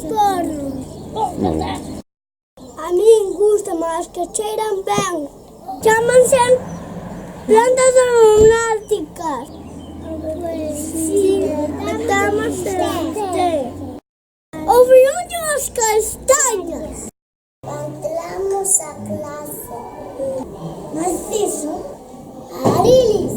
porros. A min gustan as que cheiran ben. Chámanse plantas aromáticas. Estamos o brullo as castañas. Entramos a clase. Narciso, Arilis.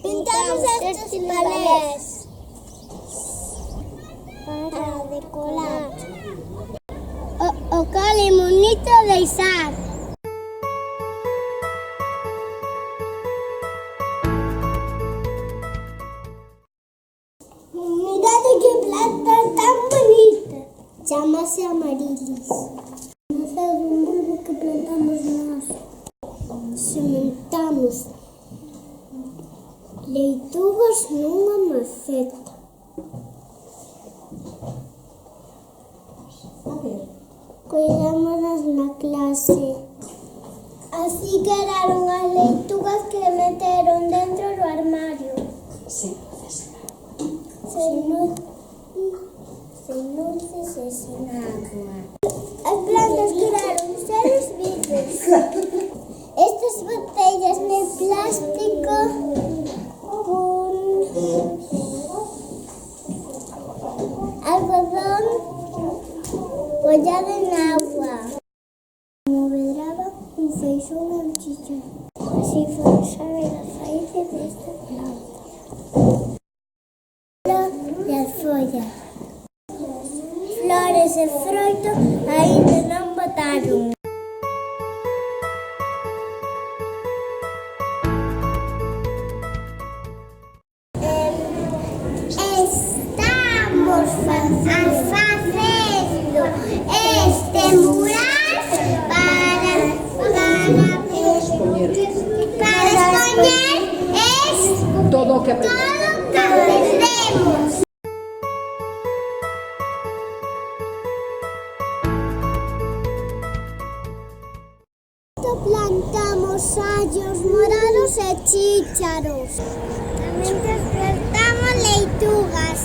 Pintamos estes palés para decorar o cole bonito de Isaac. Mirade que planta tan bonita. Chámase Amarilis. Ese é un bulbo que plantamos nós. Sementamos leitugas nunha maceta. Cuidámonos na clase. Así quedaron as leitugas que meteron dentro do armario. Sí. Sen luces e sen agua. As plantas quedaron seres vivos. Estas botellas de plástico con algodón collado en agua. Como vedraba un feixón e un chichón. Así foi saber as raíces desta planta. E as follas. Flores e froito aínda non botaron. Estamos facendo este mural para expoñer Todo o que aprendemos. Plantamos allos morados e chícharos. Tamén plantamos leitugas.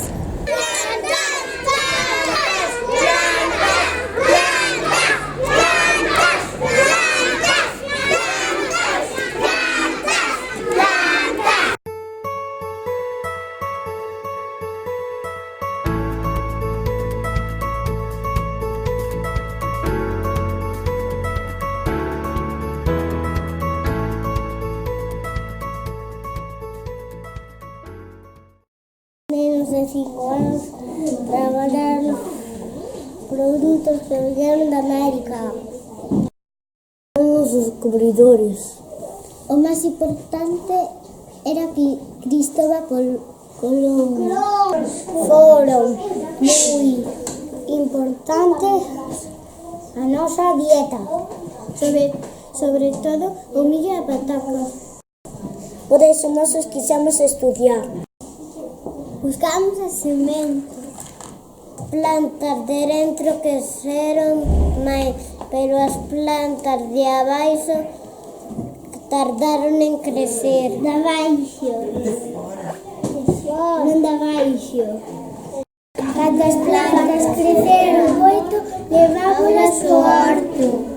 Menos de 5 anos traballar nos produtos que vieron de América. Somos os descubridores. O máis importante era que Cristóbal Colón. Foron moi importantes a nosa dieta, sobre todo o millo e patatas. Por eso nós os quixemos estudiar. Buscamos a semente. Plantas de dentro que seron máis, pero as plantas de abaixo tardaron en crecer. De abaixo. Non de abaixo. Cando as plantas creceron moito, levámolas ao horto.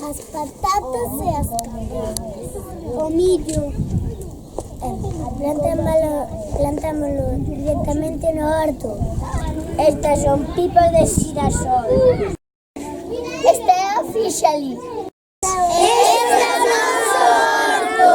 As patatas e as cabeças. O millo. Plantámoslo directamente no horto. Estas son pipas de xirasol. Este é o Fixali. Este é o noso horto.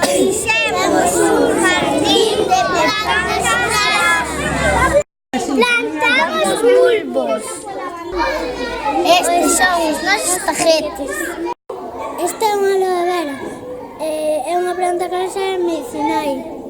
Fixemos un jardín de plantas. Plantamos bulbos. Estes son os nosos tajetes. Esta é unha aloe vera. É unha planta casera medicinal.